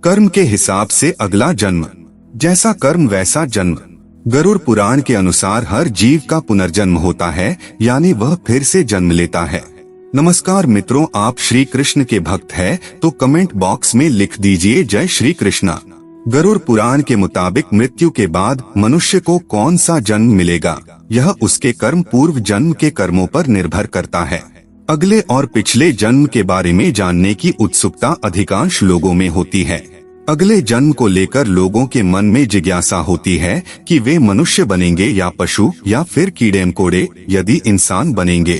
कर्म के हिसाब से अगला जन्म, जैसा कर्म वैसा जन्म। गरुड़ पुराण के अनुसार हर जीव का पुनर्जन्म होता है, यानी वह फिर से जन्म लेता है। नमस्कार मित्रों, आप श्री कृष्ण के भक्त हैं तो कमेंट बॉक्स में लिख दीजिए जय श्री कृष्णा। गरुड़ पुराण के मुताबिक मृत्यु के बाद मनुष्य को कौन सा जन्म मिलेगा, यह उसके कर्म पूर्व जन्म के कर्मों पर निर्भर करता है। अगले और पिछले जन्म के बारे में जानने की उत्सुकता अधिकांश लोगों में होती है। अगले जन्म को लेकर लोगों के मन में जिज्ञासा होती है कि वे मनुष्य बनेंगे या पशु या फिर कीड़े मकोड़े, यदि इंसान बनेंगे।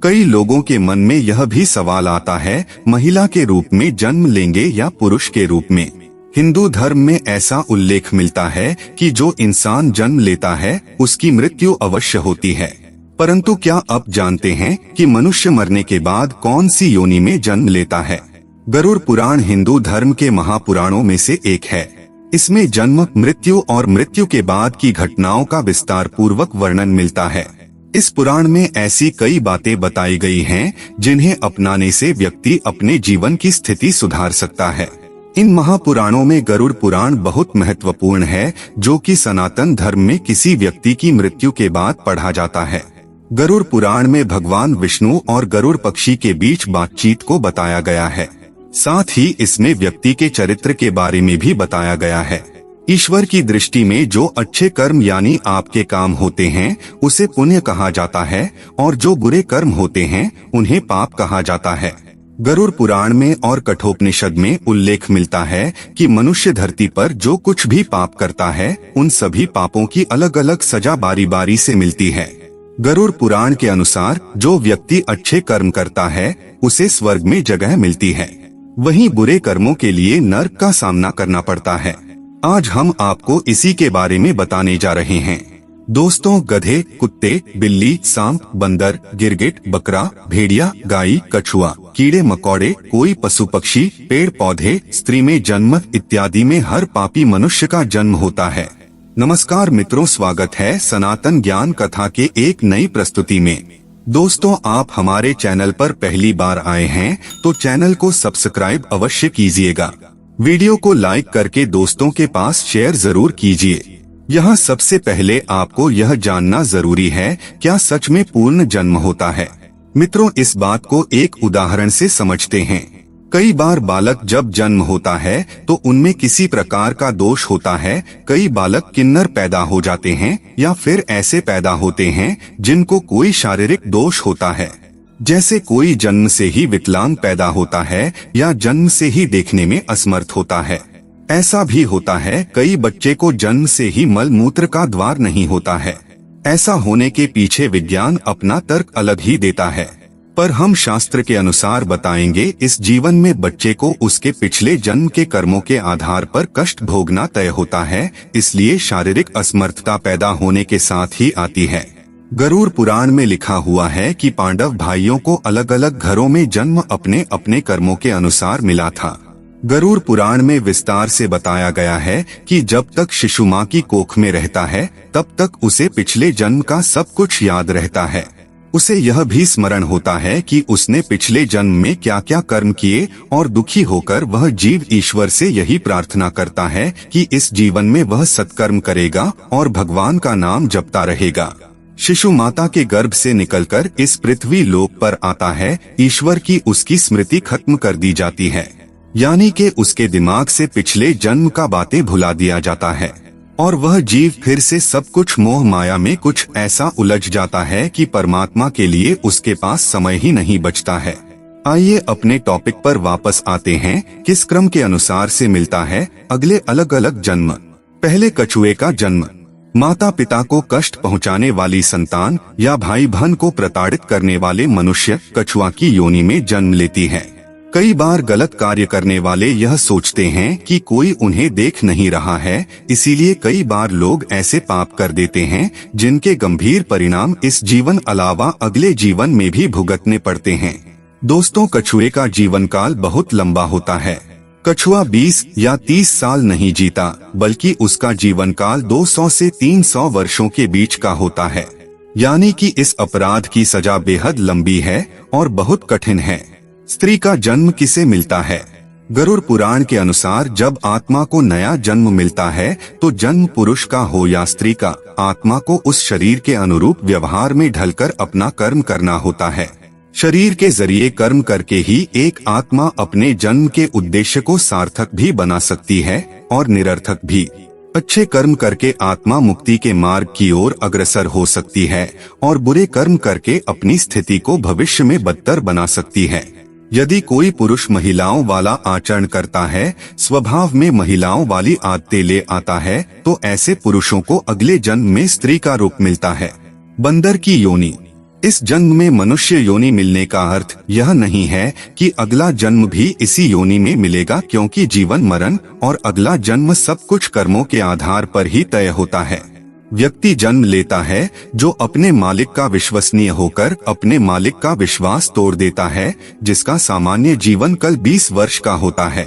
कई लोगों के मन में यह भी सवाल आता है, महिला के रूप में जन्म लेंगे या पुरुष के रूप में। हिंदू धर्म में ऐसा उल्लेख मिलता है कि जो इंसान जन्म लेता है उसकी मृत्यु अवश्य होती है। परंतु क्या आप जानते हैं कि मनुष्य मरने के बाद कौन सी योनि में जन्म लेता है? गरुड़ पुराण हिंदू धर्म के महापुराणों में से एक है। इसमें जन्म, मृत्यु और मृत्यु के बाद की घटनाओं का विस्तार पूर्वक वर्णन मिलता है। इस पुराण में ऐसी कई बातें बताई गई हैं जिन्हें अपनाने से व्यक्ति अपने जीवन की स्थिति सुधार सकता है। इन महापुराणों में गरुड़ पुराण बहुत महत्वपूर्ण है, जो कि सनातन धर्म में किसी व्यक्ति की मृत्यु के बाद पढ़ा जाता है। गरुड़ पुराण में भगवान विष्णु और गरुड़ पक्षी के बीच बातचीत को बताया गया है। साथ ही इसमें व्यक्ति के चरित्र के बारे में भी बताया गया है। ईश्वर की दृष्टि में जो अच्छे कर्म यानी आपके काम होते हैं उसे पुण्य कहा जाता है, और जो बुरे कर्म होते हैं उन्हें पाप कहा जाता है। गरुड़ पुराण में और कठोपनिषद में उल्लेख मिलता है कि मनुष्य धरती पर जो कुछ भी पाप करता है उन सभी पापों की अलग अलग सजा बारी बारी से मिलती है। गरुड़ पुराण के अनुसार जो व्यक्ति अच्छे कर्म करता है उसे स्वर्ग में जगह मिलती है, वहीं बुरे कर्मों के लिए नरक का सामना करना पड़ता है। आज हम आपको इसी के बारे में बताने जा रहे हैं। दोस्तों, गधे, कुत्ते, बिल्ली, सांप, बंदर, गिरगिट, बकरा, भेड़िया, गाय, कछुआ, कीड़े मकोड़े, कोई पशु पक्षी, पेड़ पौधे, स्त्री में जन्म इत्यादि में हर पापी मनुष्य का जन्म होता है। नमस्कार मित्रों, स्वागत है सनातन ज्ञान कथा के एक नई प्रस्तुति में। दोस्तों, आप हमारे चैनल पर पहली बार आए हैं तो चैनल को सब्सक्राइब अवश्य कीजिएगा। वीडियो को लाइक करके दोस्तों के पास शेयर जरूर कीजिए। यहाँ सबसे पहले आपको यह जानना जरूरी है, क्या सच में पूर्ण जन्म होता है? मित्रों, इस बात को एक उदाहरण से समझते हैं। कई बार बालक जब जन्म होता है तो उनमें किसी प्रकार का दोष होता है। कई बालक किन्नर पैदा हो जाते हैं या फिर ऐसे पैदा होते हैं जिनको कोई शारीरिक दोष होता है, जैसे कोई जन्म से ही विकलांग पैदा होता है या जन्म से ही देखने में असमर्थ होता है। ऐसा भी होता है कई बच्चे को जन्म से ही मल मूत्र का द्वार नहीं होता है। ऐसा होने के पीछे विज्ञान अपना तर्क अलग ही देता है, पर हम शास्त्र के अनुसार बताएंगे इस जीवन में बच्चे को उसके पिछले जन्म के कर्मों के आधार पर कष्ट भोगना तय होता है, इसलिए शारीरिक असमर्थता पैदा होने के साथ ही आती है। गरुड़ पुराण में लिखा हुआ है कि पांडव भाइयों को अलग अलग घरों में जन्म अपने अपने कर्मों के अनुसार मिला था। गरुड़ पुराण में विस्तार से बताया गया है कि जब तक शिशु माँ की कोख में रहता है तब तक उसे पिछले जन्म का सब कुछ याद रहता है। उसे यह भी स्मरण होता है कि उसने पिछले जन्म में क्या क्या कर्म किए, और दुखी होकर वह जीव ईश्वर से यही प्रार्थना करता है कि इस जीवन में वह सत्कर्म करेगा और भगवान का नाम जपता रहेगा। शिशु माता के गर्भ से निकलकर इस पृथ्वी लोक पर आता है, ईश्वर की उसकी स्मृति खत्म कर दी जाती है, यानी कि उसके दिमाग से पिछले जन्म का बातें भुला दिया जाता है, और वह जीव फिर से सब कुछ मोह माया में कुछ ऐसा उलझ जाता है कि परमात्मा के लिए उसके पास समय ही नहीं बचता है। आइए अपने टॉपिक पर वापस आते हैं। किस क्रम के अनुसार से मिलता है अगले अलग अलग जन्म? पहले कछुए का जन्म। माता पिता को कष्ट पहुंचाने वाली संतान या भाई बहन को प्रताड़ित करने वाले मनुष्य कछुआ की योनि में जन्म लेती है। कई बार गलत कार्य करने वाले यह सोचते हैं कि कोई उन्हें देख नहीं रहा है, इसीलिए कई बार लोग ऐसे पाप कर देते हैं जिनके गंभीर परिणाम इस जीवन अलावा अगले जीवन में भी भुगतने पड़ते हैं। दोस्तों, कछुए का जीवन काल बहुत लंबा होता है। कछुआ 20 या 30 साल नहीं जीता, बल्कि उसका जीवन काल 200 से 300 वर्षों के बीच का होता है, यानी कि इस अपराध की सजा बेहद लंबी है और बहुत कठिन है। स्त्री का जन्म किसे मिलता है? गरुड़ पुराण के अनुसार जब आत्मा को नया जन्म मिलता है तो जन्म पुरुष का हो या स्त्री का, आत्मा को उस शरीर के अनुरूप व्यवहार में ढलकर अपना कर्म करना होता है। शरीर के जरिए कर्म करके ही एक आत्मा अपने जन्म के उद्देश्य को सार्थक भी बना सकती है और निरर्थक भी। अच्छे कर्म करके आत्मा मुक्ति के मार्ग की ओर अग्रसर हो सकती है और बुरे कर्म करके अपनी स्थिति को भविष्य में बदतर बना सकती है। यदि कोई पुरुष महिलाओं वाला आचरण करता है, स्वभाव में महिलाओं वाली आदतें ले आता है, तो ऐसे पुरुषों को अगले जन्म में स्त्री का रूप मिलता है। बंदर की योनि। इस जन्म में मनुष्य योनि मिलने का अर्थ यह नहीं है कि अगला जन्म भी इसी योनि में मिलेगा, क्योंकि जीवन मरण और अगला जन्म सब कुछ कर्मों के आधार पर ही तय होता है। व्यक्ति जन्म लेता है जो अपने मालिक का विश्वसनीय होकर अपने मालिक का विश्वास तोड़ देता है, जिसका सामान्य जीवन काल 20 वर्ष का होता है।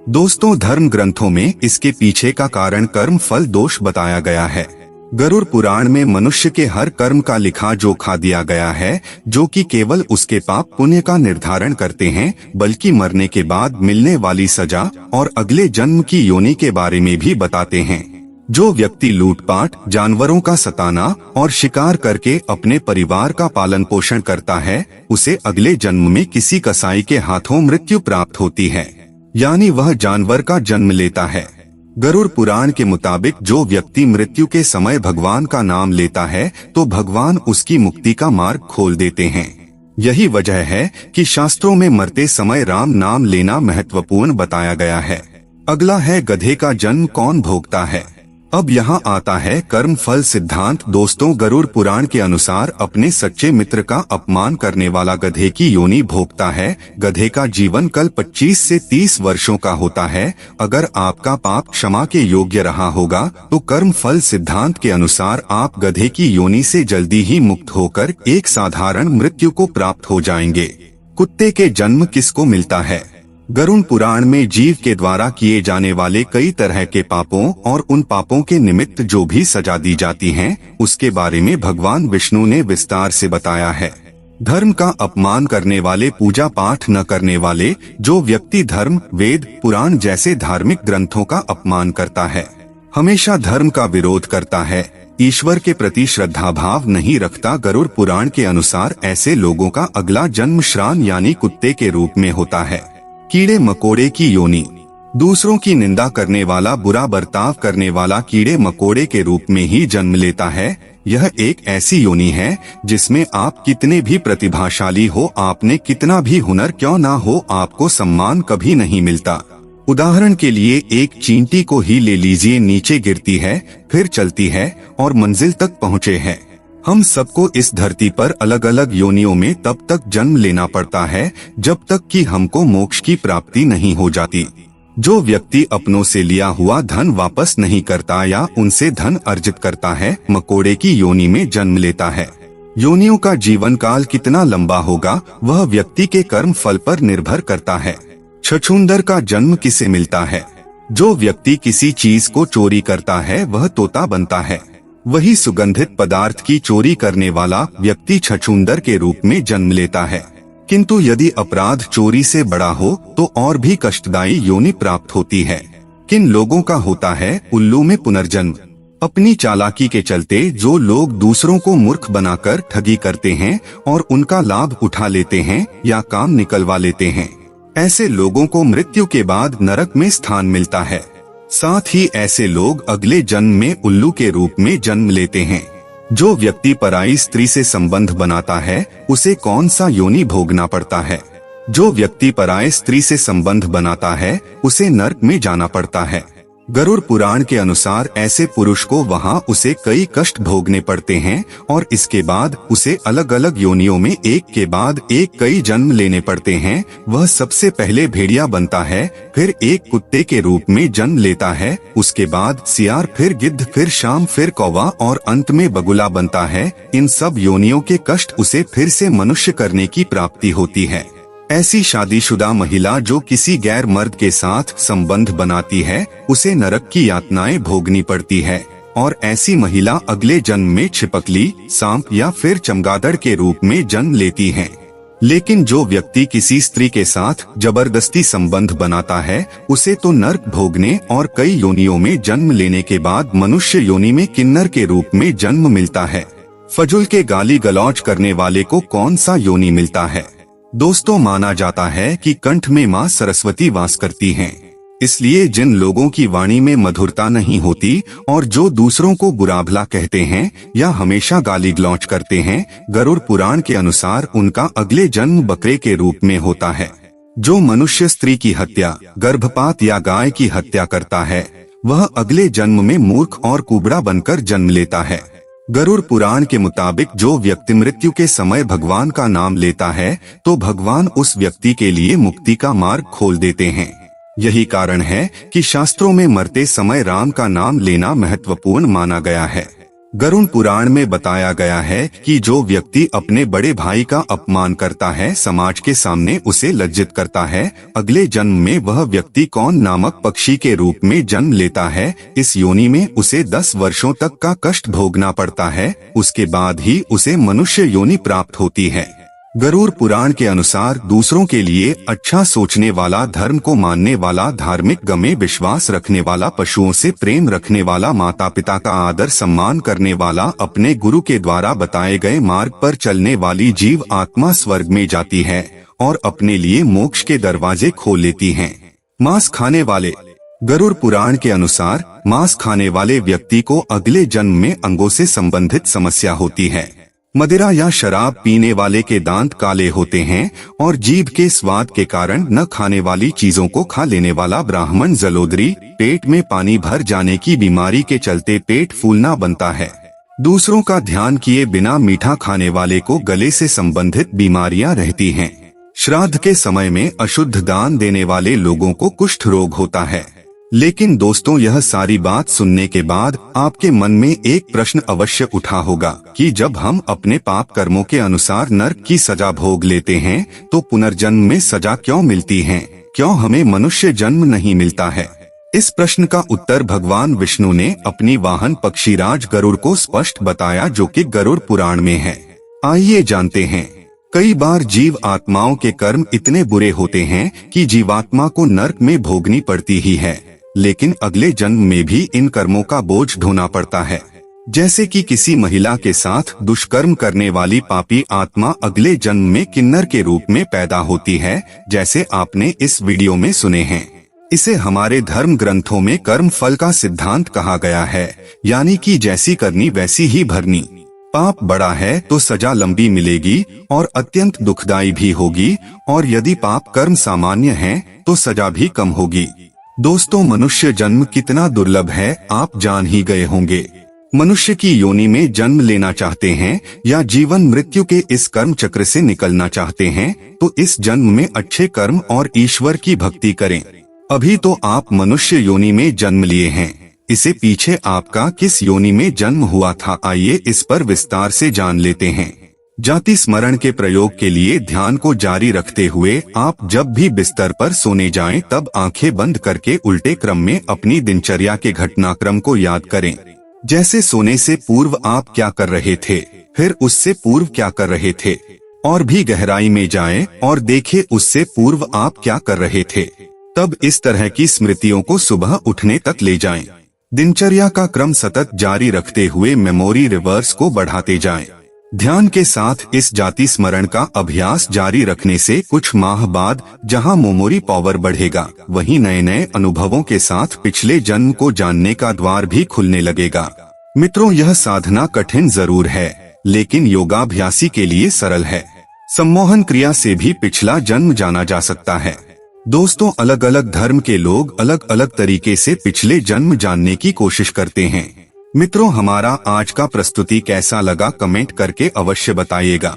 दोस्तों, धर्म ग्रंथों में इसके पीछे का कारण कर्म फल दोष बताया गया है। गरुड़ पुराण में मनुष्य के हर कर्म का लिखा जोखा दिया गया है, जो कि केवल उसके पाप पुण्य का निर्धारण करते हैं, बल्कि मरने के बाद मिलने वाली सजा और अगले जन्म की योनि के बारे में भी बताते हैं। जो व्यक्ति लूटपाट, जानवरों का सताना और शिकार करके अपने परिवार का पालन पोषण करता है, उसे अगले जन्म में किसी कसाई के हाथों मृत्यु प्राप्त होती है, यानी वह जानवर का जन्म लेता है। गरुड़ पुराण के मुताबिक जो व्यक्ति मृत्यु के समय भगवान का नाम लेता है तो भगवान उसकी मुक्ति का मार्ग खोल देते हैं। यही वजह है कि शास्त्रों में मरते समय राम नाम लेना महत्वपूर्ण बताया गया है। अगला है गधे का जन्म कौन भोगता है। अब यहाँ आता है कर्म फल सिद्धांत। दोस्तों, गरुड़ पुराण के अनुसार अपने सच्चे मित्र का अपमान करने वाला गधे की योनि भोगता है। गधे का जीवन काल 25 से 30 वर्षों का होता है। अगर आपका पाप क्षमा के योग्य रहा होगा तो कर्म फल सिद्धांत के अनुसार आप गधे की योनि से जल्दी ही मुक्त होकर एक साधारण मृत्यु को प्राप्त हो जाएंगे। कुत्ते के जन्म किसको मिलता है। गरुड़ पुराण में जीव के द्वारा किए जाने वाले कई तरह के पापों और उन पापों के निमित्त जो भी सजा दी जाती हैं, उसके बारे में भगवान विष्णु ने विस्तार से बताया है। धर्म का अपमान करने वाले, पूजा पाठ न करने वाले, जो व्यक्ति धर्म, वेद, पुराण जैसे धार्मिक ग्रंथों का अपमान करता है, हमेशा धर्म का विरोध करता है, ईश्वर के प्रति श्रद्धा भाव नहीं रखता, गरुड़ पुराण के अनुसार ऐसे लोगों का अगला जन्म श्रान यानी कुत्ते के रूप में होता है। कीड़े मकोड़े की योनि। दूसरों की निंदा करने वाला, बुरा बर्ताव करने वाला कीड़े मकोड़े के रूप में ही जन्म लेता है। यह एक ऐसी योनि है जिसमें आप कितने भी प्रतिभाशाली हो, आपने कितना भी हुनर क्यों ना हो, आपको सम्मान कभी नहीं मिलता। उदाहरण के लिए एक चींटी को ही ले लीजिए, नीचे गिरती है, फिर चलती है और मंजिल तक पहुँचे है। हम सबको इस धरती पर अलग अलग योनियों में तब तक जन्म लेना पड़ता है जब तक कि हमको मोक्ष की प्राप्ति नहीं हो जाती। जो व्यक्ति अपनों से लिया हुआ धन वापस नहीं करता या उनसे धन अर्जित करता है, मकोड़े की योनि में जन्म लेता है। योनियों का जीवन काल कितना लंबा होगा वह व्यक्ति के कर्म फल पर निर्भर करता है। छछूंदर का जन्म किसे मिलता है। जो व्यक्ति किसी चीज को चोरी करता है वह तोता बनता है। वही सुगंधित पदार्थ की चोरी करने वाला व्यक्ति छछूंदर के रूप में जन्म लेता है। किंतु यदि अपराध चोरी से बड़ा हो तो और भी कष्टदायी योनि प्राप्त होती है। किन लोगों का होता है उल्लू में पुनर्जन्म। अपनी चालाकी के चलते जो लोग दूसरों को मूर्ख बनाकर ठगी करते हैं और उनका लाभ उठा लेते हैं या काम निकलवा लेते हैं, ऐसे लोगों को मृत्यु के बाद नरक में स्थान मिलता है। साथ ही ऐसे लोग अगले जन्म में उल्लू के रूप में जन्म लेते हैं। जो व्यक्ति पराई स्त्री से संबंध बनाता है उसे कौन सा योनि भोगना पड़ता है। जो व्यक्ति पराई स्त्री से संबंध बनाता है उसे नरक में जाना पड़ता है। गरुड़ पुराण के अनुसार ऐसे पुरुष को वहाँ उसे कई कष्ट भोगने पड़ते हैं और इसके बाद उसे अलग अलग योनियों में एक के बाद एक कई जन्म लेने पड़ते हैं। वह सबसे पहले भेड़िया बनता है, फिर एक कुत्ते के रूप में जन्म लेता है, उसके बाद सियार, फिर गिद्ध, फिर शाम, फिर कौवा और अंत में बगुला बनता है। इन सब योनियों के कष्ट उसे फिर से मनुष्य करने की प्राप्ति होती है। ऐसी शादीशुदा महिला जो किसी गैर मर्द के साथ संबंध बनाती है उसे नरक की यातनाएं भोगनी पड़ती है और ऐसी महिला अगले जन्म में छिपकली, सांप या फिर चमगादड़ के रूप में जन्म लेती हैं। लेकिन जो व्यक्ति किसी स्त्री के साथ जबरदस्ती संबंध बनाता है उसे तो नर्क भोगने और कई योनियों में जन्म लेने के बाद मनुष्य योनि में किन्नर के रूप में जन्म मिलता है। फजुल के गाली गलौज करने वाले को कौन सा योनि मिलता है। दोस्तों, माना जाता है कि कंठ में माँ सरस्वती वास करती हैं। इसलिए जिन लोगों की वाणी में मधुरता नहीं होती और जो दूसरों को बुरा भला कहते हैं या हमेशा गाली गलौज करते हैं, गरुड़ पुराण के अनुसार उनका अगले जन्म बकरे के रूप में होता है। जो मनुष्य स्त्री की हत्या, गर्भपात या गाय की हत्या करता है वह अगले जन्म में मूर्ख और कुबड़ा बनकर जन्म लेता है। गरुड़ पुराण के मुताबिक जो व्यक्ति मृत्यु के समय भगवान का नाम लेता है तो भगवान उस व्यक्ति के लिए मुक्ति का मार्ग खोल देते हैं। यही कारण है कि शास्त्रों में मरते समय राम का नाम लेना महत्वपूर्ण माना गया है। गरुड़ पुराण में बताया गया है कि जो व्यक्ति अपने बड़े भाई का अपमान करता है, समाज के सामने उसे लज्जित करता है, अगले जन्म में वह व्यक्ति कौन नामक पक्षी के रूप में जन्म लेता है। इस योनि में उसे 10 वर्षों तक का कष्ट भोगना पड़ता है, उसके बाद ही उसे मनुष्य योनि प्राप्त होती है। गरुड़ पुराण के अनुसार दूसरों के लिए अच्छा सोचने वाला, धर्म को मानने वाला, धार्मिक गमे विश्वास रखने वाला, पशुओं से प्रेम रखने वाला, माता पिता का आदर सम्मान करने वाला, अपने गुरु के द्वारा बताए गए मार्ग पर चलने वाली जीव आत्मा स्वर्ग में जाती है और अपने लिए मोक्ष के दरवाजे खोल लेती है। मांस खाने वाले, गरुड़ पुराण के अनुसार मांस खाने वाले व्यक्ति को अगले जन्म में अंगों से संबंधित समस्या होती है। मदिरा या शराब पीने वाले के दांत काले होते हैं और जीभ के स्वाद के कारण न खाने वाली चीजों को खा लेने वाला ब्राह्मण जलोदरी, पेट में पानी भर जाने की बीमारी के चलते पेट फूलना बनता है। दूसरों का ध्यान किए बिना मीठा खाने वाले को गले से संबंधित बीमारियां रहती हैं। श्राद्ध के समय में अशुद्ध दान देने वाले लोगों को कुष्ठ रोग होता है। लेकिन दोस्तों, यह सारी बात सुनने के बाद आपके मन में एक प्रश्न अवश्य उठा होगा कि जब हम अपने पाप कर्मों के अनुसार नरक की सजा भोग लेते हैं तो पुनर्जन्म में सजा क्यों मिलती है, क्यों हमें मनुष्य जन्म नहीं मिलता है। इस प्रश्न का उत्तर भगवान विष्णु ने अपनी वाहन पक्षीराज गरुड़ को स्पष्ट बताया, जो कि गरुड़ पुराण में है। आइए जानते हैं। कई बार जीव आत्माओं के कर्म इतने बुरे होते हैं कि जीवात्मा को नरक में भोगनी पड़ती ही है, लेकिन अगले जन्म में भी इन कर्मों का बोझ ढोना पड़ता है। जैसे कि किसी महिला के साथ दुष्कर्म करने वाली पापी आत्मा अगले जन्म में किन्नर के रूप में पैदा होती है, जैसे आपने इस वीडियो में सुने हैं। इसे हमारे धर्म ग्रंथों में कर्म फल का सिद्धांत कहा गया है, यानी कि जैसी करनी वैसी ही भरनी। पाप बड़ा है तो सजा लंबी मिलेगी और अत्यंत दुखदायी भी होगी, और यदि पाप कर्म सामान्य है तो सजा भी कम होगी। दोस्तों, मनुष्य जन्म कितना दुर्लभ है आप जान ही गए होंगे। मनुष्य की योनि में जन्म लेना चाहते हैं या जीवन मृत्यु के इस कर्म चक्र से निकलना चाहते हैं तो इस जन्म में अच्छे कर्म और ईश्वर की भक्ति करें। अभी तो आप मनुष्य योनि में जन्म लिए हैं, इसे पीछे आपका किस योनि में जन्म हुआ था, आइए इस पर विस्तार से जान लेते हैं। जाति स्मरण के प्रयोग के लिए ध्यान को जारी रखते हुए आप जब भी बिस्तर पर सोने जाएं तब आंखें बंद करके उल्टे क्रम में अपनी दिनचर्या के घटनाक्रम को याद करें। जैसे सोने से पूर्व आप क्या कर रहे थे, फिर उससे पूर्व क्या कर रहे थे, और भी गहराई में जाएं और देखें उससे पूर्व आप क्या कर रहे थे। तब इस तरह की स्मृतियों को सुबह उठने तक ले जाएं। दिनचर्या का क्रम सतत जारी रखते हुए मेमोरी रिवर्स को बढ़ाते जाएं। ध्यान के साथ इस जाति स्मरण का अभ्यास जारी रखने से कुछ माह बाद जहां मेमोरी पावर बढ़ेगा, वहीं नए नए अनुभवों के साथ पिछले जन्म को जानने का द्वार भी खुलने लगेगा। मित्रों, यह साधना कठिन जरूर है, लेकिन योगाभ्यासी के लिए सरल है। सम्मोहन क्रिया से भी पिछला जन्म जाना जा सकता है। दोस्तों, अलग अलग धर्म के लोग अलग अलग तरीके से पिछले जन्म जानने की कोशिश करते हैं। मित्रों, हमारा आज का प्रस्तुति कैसा लगा कमेंट करके अवश्य बताइएगा।